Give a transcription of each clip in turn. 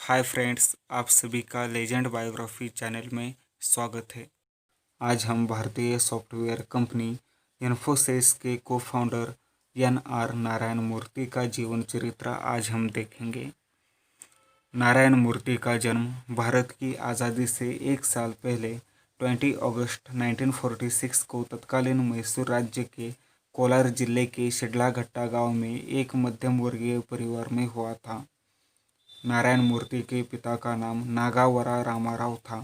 Hi friends, आप सभी का लेजेंड बायोग्राफी चैनल में स्वागत है। आज हम भारतीय सॉफ्टवेयर कंपनी इन्फोसिस के को फाउंडर एन.आर. नारायण मूर्ति का जीवन चरित्र आज हम देखेंगे। नारायण मूर्ति का जन्म भारत की आज़ादी से एक साल पहले 20 अगस्त 1946 को तत्कालीन मैसूर राज्य के कोलार जिले के शिड्लाघट्टा गांव में एक मध्यम वर्गीय परिवार में हुआ था। नारायण मूर्ति के पिता का नाम नागावरा रामाराव था,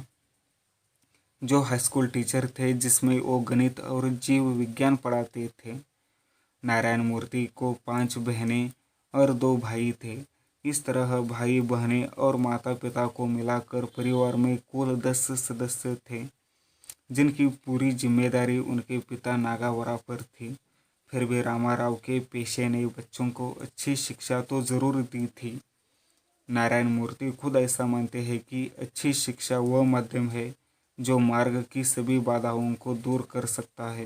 जो हाईस्कूल टीचर थे, जिसमें वो गणित और जीव विज्ञान पढ़ाते थे। नारायण मूर्ति को 5 बहनें और 2 भाई थे। इस तरह भाई बहनें और माता पिता को मिलाकर परिवार में कुल 10 सदस्य थे, जिनकी पूरी जिम्मेदारी उनके पिता नागावरा पर थी। फिर भी रामाराव के पेशे ने बच्चों को अच्छी शिक्षा तो ज़रूर दी थी। नारायण मूर्ति खुद ऐसा मानते हैं कि अच्छी शिक्षा वह माध्यम है जो मार्ग की सभी बाधाओं को दूर कर सकता है।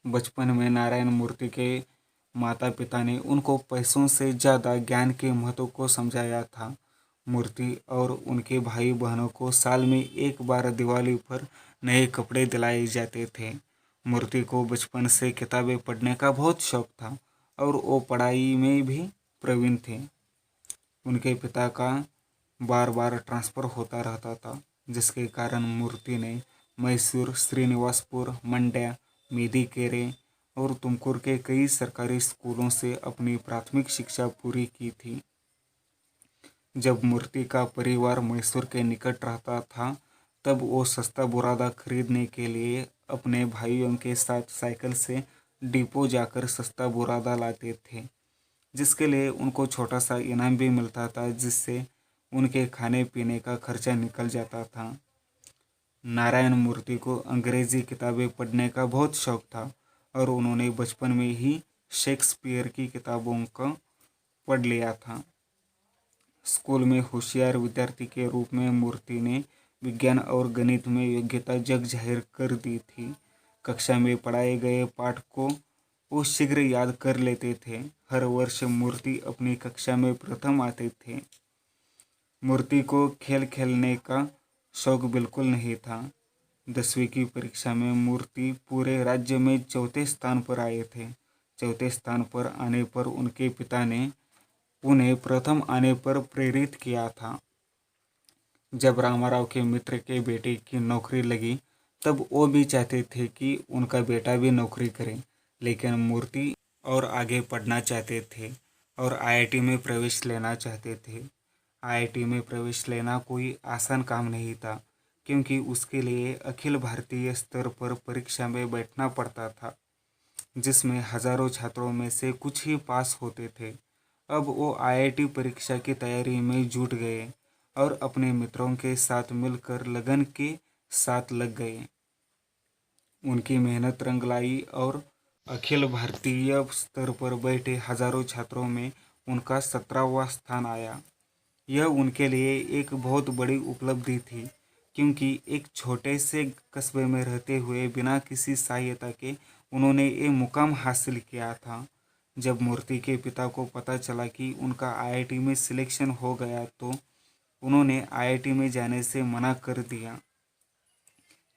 बचपन में नारायण मूर्ति के माता पिता ने उनको पैसों से ज़्यादा ज्ञान के महत्व को समझाया था। मूर्ति और उनके भाई बहनों को साल में एक बार दिवाली पर नए कपड़े दिलाए जाते थे। मूर्ति को बचपन से किताबें पढ़ने का बहुत शौक था और वो पढ़ाई में भी प्रवीण थे। उनके पिता का बार बार ट्रांसफ़र होता रहता था, जिसके कारण मूर्ति ने मैसूर, श्रीनिवासपुर, मंड्या, मेदिकेरे और तुमकुर के कई सरकारी स्कूलों से अपनी प्राथमिक शिक्षा पूरी की थी। जब मूर्ति का परिवार मैसूर के निकट रहता था, तब वो सस्ता बुरादा खरीदने के लिए अपने भाइयों के साथ साइकिल से डिपो जाकर सस्ता बुरादा लाते थे, जिसके लिए उनको छोटा सा इनाम भी मिलता था, जिससे उनके खाने पीने का खर्चा निकल जाता था। नारायण मूर्ति को अंग्रेज़ी किताबें पढ़ने का बहुत शौक था और उन्होंने बचपन में ही शेक्सपियर की किताबों को पढ़ लिया था। स्कूल में होशियार विद्यार्थी के रूप में मूर्ति ने विज्ञान और गणित में योग्यता जग जाहिर कर दी थी। कक्षा में पढ़ाए गए पाठ को वो शीघ्र याद कर लेते थे। हर वर्ष मूर्ति अपनी कक्षा में प्रथम आते थे। मूर्ति को खेल खेलने का शौक बिल्कुल नहीं था। 10वीं की परीक्षा में मूर्ति पूरे राज्य में चौथे स्थान पर आए थे। चौथे स्थान पर आने पर उनके पिता ने उन्हें प्रथम आने पर प्रेरित किया था। जब रामाराव के मित्र के बेटे की नौकरी लगी, तब वो भी चाहते थे कि उनका बेटा भी नौकरी करे, लेकिन मूर्ति और आगे पढ़ना चाहते थे और आईआईटी में प्रवेश लेना चाहते थे। आईआईटी में प्रवेश लेना कोई आसान काम नहीं था, क्योंकि उसके लिए अखिल भारतीय स्तर पर परीक्षा में बैठना पड़ता था, जिसमें हजारों छात्रों में से कुछ ही पास होते थे। अब वो आईआईटी परीक्षा की तैयारी में जुट गए और अपने मित्रों के साथ मिलकर लगन के साथ लग गए। उनकी मेहनत रंग लाई और अखिल भारतीय स्तर पर बैठे हजारों छात्रों में उनका 17वां स्थान आया। यह उनके लिए एक बहुत बड़ी उपलब्धि थी, क्योंकि एक छोटे से कस्बे में रहते हुए बिना किसी सहायता के उन्होंने ये मुकाम हासिल किया था। जब मूर्ति के पिता को पता चला कि उनका आईआईटी में सिलेक्शन हो गया, तो उन्होंने आईआईटी में जाने से मना कर दिया,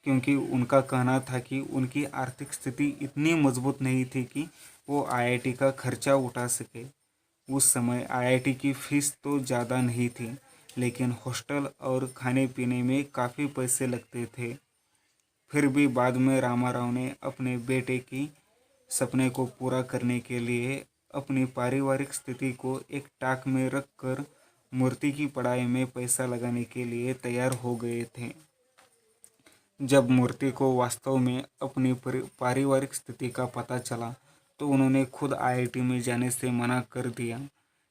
क्योंकि उनका कहना था कि उनकी आर्थिक स्थिति इतनी मजबूत नहीं थी कि वो आईआईटी का खर्चा उठा सके। उस समय आईआईटी की फीस तो ज़्यादा नहीं थी, लेकिन हॉस्टल और खाने पीने में काफ़ी पैसे लगते थे। फिर भी बाद में रामाराव ने अपने बेटे की सपने को पूरा करने के लिए अपनी पारिवारिक स्थिति को एक टाक में रखकर मूर्ति की पढ़ाई में पैसा लगाने के लिए तैयार हो गए थे। जब मूर्ति को वास्तव में अपनी पारिवारिक स्थिति का पता चला, तो उन्होंने खुद आईआईटी में जाने से मना कर दिया।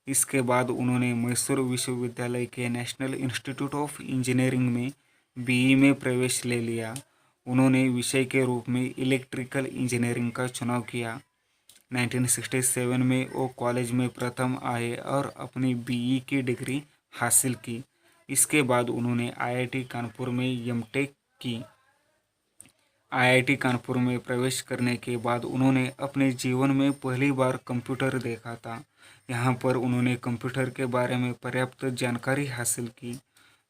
इसके बाद उन्होंने मैसूर विश्वविद्यालय के नेशनल इंस्टीट्यूट ऑफ इंजीनियरिंग में बीई में प्रवेश ले लिया। उन्होंने विषय के रूप में इलेक्ट्रिकल इंजीनियरिंग का चुनाव किया। 1967 में वो कॉलेज में प्रथम आए और अपनी बीई की डिग्री हासिल की। इसके बाद उन्होंने आईआईटी कानपुर में एमटेक की। आईआईटी कानपुर में प्रवेश करने के बाद उन्होंने अपने जीवन में पहली बार कंप्यूटर देखा था। यहाँ पर उन्होंने कंप्यूटर के बारे में पर्याप्त जानकारी हासिल की।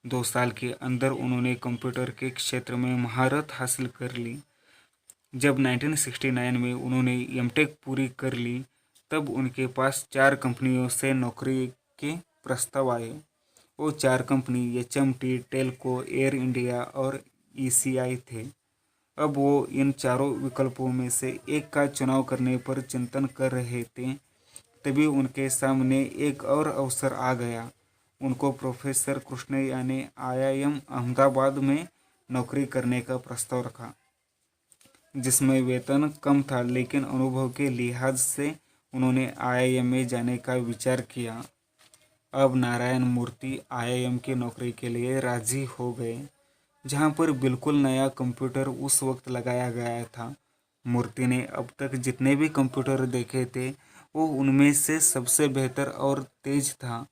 2 साल के अंदर उन्होंने कंप्यूटर के क्षेत्र में महारत हासिल कर ली। जब 1969 में उन्होंने एमटेक पूरी कर ली, तब उनके पास 4 कंपनियों से नौकरी के प्रस्ताव आए। वो 4 company HMT, Telco, air India और ईसीआई थे। अब वो इन चारों विकल्पों में से एक का चुनाव करने पर चिंतन कर रहे थे, तभी उनके सामने एक और अवसर आ गया। उनको प्रोफेसर कृष्णैया ने आईआईएम अहमदाबाद में नौकरी करने का प्रस्ताव रखा, जिसमें वेतन कम था, लेकिन अनुभव के लिहाज से उन्होंने आईआईएम में जाने का विचार किया। अब नारायण मूर्ति आईआईएम की नौकरी के लिए राजी हो गए, जहां पर बिल्कुल नया कंप्यूटर उस वक्त लगाया गया था। मूर्ति ने अब तक जितने भी कंप्यूटर देखे थे, वो उनमें से सबसे बेहतर और तेज था।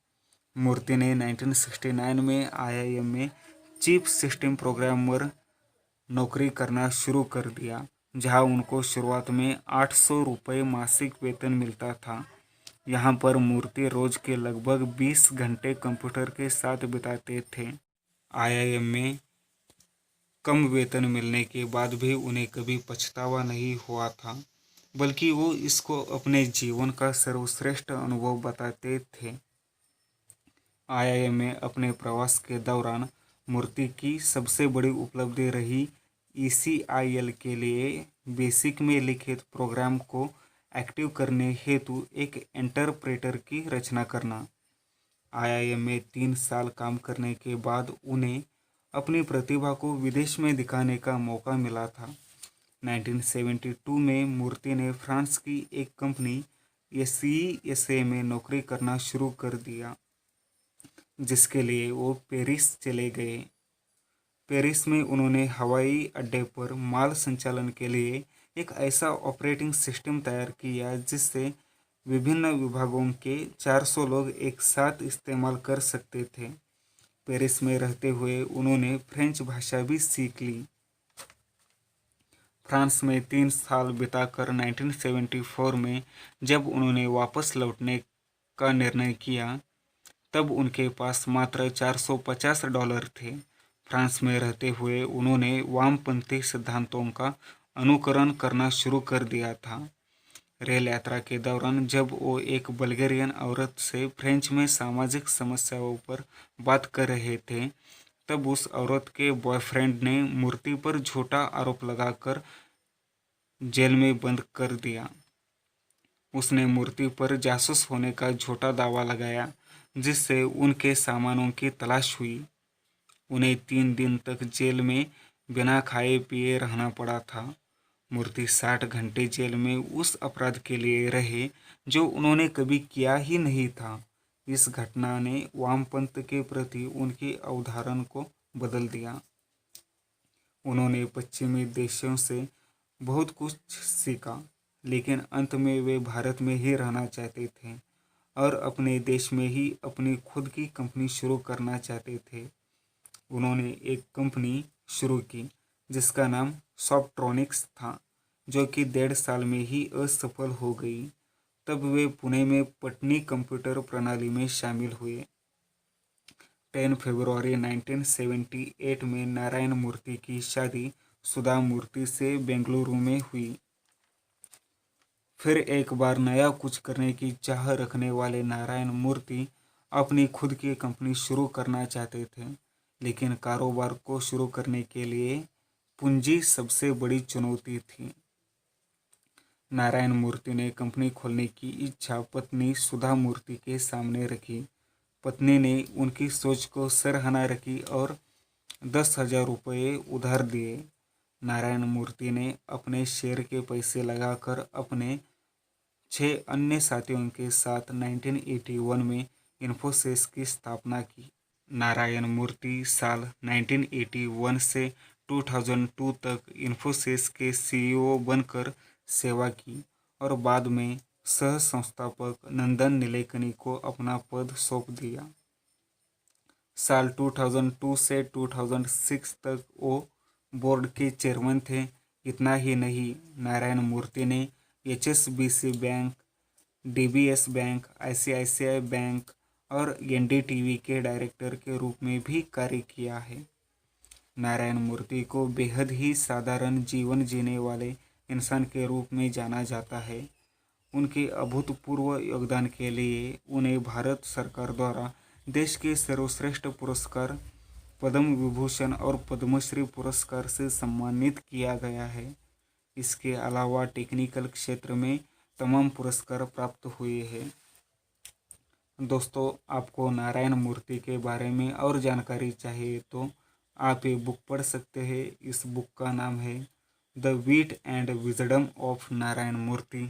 मूर्ति ने 1969 में आईआईएम में चीफ सिस्टम प्रोग्रामर नौकरी करना शुरू कर दिया, जहां उनको शुरुआत में 800 रुपये मासिक वेतन मिलता था। यहाँ पर मूर्ति रोज के लगभग 20 घंटे कंप्यूटर के साथ बिताते थे। आईआईएम में कम वेतन मिलने के बाद भी उन्हें कभी पछतावा नहीं हुआ था, बल्कि वो इसको अपने जीवन का सर्वश्रेष्ठ अनुभव बताते थे। आईआईएम में अपने प्रवास के दौरान मूर्ति की सबसे बड़ी उपलब्धि रही ईसीआईएल के लिए बेसिक में लिखित प्रोग्राम को एक्टिव करने हेतु एक इंटरप्रेटर की रचना करना। आईआईएम में 3 साल काम करने के बाद उन्हें अपनी प्रतिभा को विदेश में दिखाने का मौका मिला था। 1972 में मूर्ति ने फ्रांस की एक कंपनी एसईएसए में नौकरी करना शुरू कर दिया, जिसके लिए वो पेरिस चले गए। पेरिस में उन्होंने हवाई अड्डे पर माल संचालन के लिए एक ऐसा ऑपरेटिंग सिस्टम तैयार किया जिससे विभिन्न विभागों के 400 लोग एक साथ इस्तेमाल कर सकते थे। पेरिस में रहते हुए उन्होंने फ्रेंच भाषा भी सीख ली। फ्रांस में 3 साल बिताकर 1974 में जब उन्होंने वापस लौटने का निर्णय किया, तब उनके पास मात्र $450 थे। फ्रांस में रहते हुए उन्होंने वामपंथी सिद्धांतों का अनुकरण करना शुरू कर दिया था। रेल यात्रा के दौरान जब वो एक बल्गेरियन औरत से फ्रेंच में सामाजिक समस्याओं पर बात कर रहे थे, तब उस औरत के बॉयफ्रेंड ने मूर्ति पर झूठा आरोप लगाकर जेल में बंद कर दिया। उसने मूर्ति पर जासूस होने का झूठा दावा लगाया, जिससे उनके सामानों की तलाश हुई। उन्हें 3 दिन तक जेल में बिना खाए पिए रहना पड़ा था। मूर्ति 60 घंटे जेल में उस अपराध के लिए रहे जो उन्होंने कभी किया ही नहीं था। इस घटना ने वामपंथ के प्रति उनकी अवधारणा को बदल दिया। उन्होंने पश्चिमी देशों से बहुत कुछ सीखा, लेकिन अंत में वे भारत में ही रहना चाहते थे और अपने देश में ही अपनी खुद की कंपनी शुरू करना चाहते थे। उन्होंने एक कंपनी शुरू की जिसका नाम सॉफ्ट्रॉनिक्स था, जो कि 1.5 साल में ही असफल हो गई। तब वे पुणे में पटनी कंप्यूटर प्रणाली में शामिल हुए। 10 फरवरी 1978 में नारायण मूर्ति की शादी सुधा मूर्ति से बेंगलुरु में हुई। फिर एक बार नया कुछ करने की चाह रखने वाले नारायण मूर्ति अपनी खुद की कंपनी शुरू करना चाहते थे, लेकिन कारोबार को शुरू करने के लिए पूंजी सबसे बड़ी चुनौती थी। नारायण मूर्ति ने कंपनी खोलने की इच्छा पत्नी सुधा मूर्ति के सामने रखी। पत्नी ने उनकी सोच को सराहना रखी और 10,000 रुपये उधार दिए। नारायण मूर्ति ने अपने शेयर के पैसे लगाकर अपने 6 अन्य साथियों के साथ 1981 में इन्फोसिस की स्थापना की। नारायण मूर्ति साल 1981 से 2002 तक इन्फोसिस के सीईओ बनकर सेवा की और बाद में सह संस्थापक नंदन नीलेकनी को अपना पद सौंप दिया। साल 2002 से 2006 तक वो बोर्ड के चेयरमैन थे। इतना ही नहीं, नारायण मूर्ति ने HSBC bank, DBS bank, ICICI bank और एनडीटीवी के डायरेक्टर के रूप में भी कार्य किया है। नारायण मूर्ति को बेहद ही साधारण जीवन जीने वाले इंसान के रूप में जाना जाता है। उनके अभूतपूर्व योगदान के लिए उन्हें भारत सरकार द्वारा देश के सर्वश्रेष्ठ पुरस्कार पद्म विभूषण और पद्मश्री पुरस्कार से सम्मानित किया गया है। इसके अलावा टेक्निकल क्षेत्र में तमाम पुरस्कार प्राप्त हुए हैं। दोस्तों, आपको नारायण मूर्ति के बारे में और जानकारी चाहिए तो आप ये बुक पढ़ सकते हैं। इस बुक का नाम है the wit and wisdom of Narayana Murthy.